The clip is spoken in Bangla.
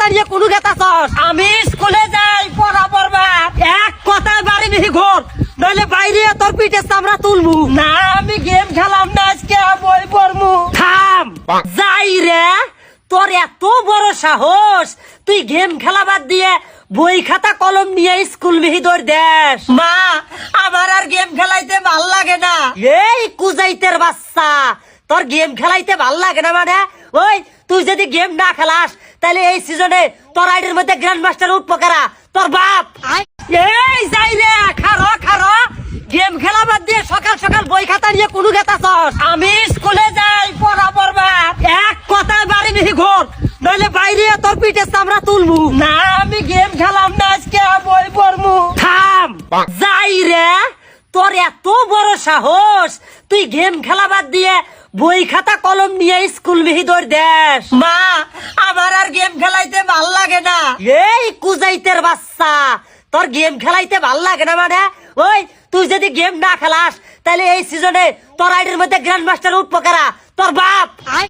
খাতা নিয়ে কোনো গেতাছস? আমি স্কুলে যাই পড়া পড়বা, এক কথায় বাড়ি নিহি ঘর, নইলে বাইরে তোর পিঠে চামড়া তুলমু। না আমি গেম খেলাম না আজকে, বই পড়মু। থাম, যাই রে, তোর এত বড় সাহস, তুই গেম খেলা বাদ দিয়ে বই খাতা কলম নিয়ে স্কুল বিহি দৌড় দেশ। মা আমার আর গেম খেলাইতে ভাল লাগে না। এই কুজাইতের বাচ্চা, তোর গেম খেলাইতে ভাল লাগে না মানে? ওই তুই যদি গেম না খেলাস তাহলে এই সিজনে তোর আইডির মধ্যে গ্র্যান্ড মাস্টার উঠবো কারা? তোর বাপ। এই যাই রে, খারো খারো, গেম খেলা বাদ দিয়ে সকাল সকাল বই খাতা নিয়ে কোনো গেতাছস? আমি স্কুলে যাই পড়া পড়বা, এক কথায় বাড়ি নিহি ঘর, নইলে বাইরে তোর পিঠে চামড়া তুলমু। না আমি গেম খেলাম না আজকে, বই পড়মু। থাম, যাই রে, তোর এত বড় সাহস, তুই গেম খেলা বাদ দিয়ে বই খাতা কলম নিয়ে স্কুল বিহি দৌড় দেশ। মা আমার আর গেম খেলাইতে ভাল লাগে না। এই কুজাইতের বাচ্চা, তোর গেম খেলাইতে ভাল লাগে না মানে? ওই তুই যদি গেম না খেলাস তাহলে এই সিজনে তোর আইডির মধ্যে গ্র্যান্ড মাস্টার উঠবো কারা? তোর বাপ।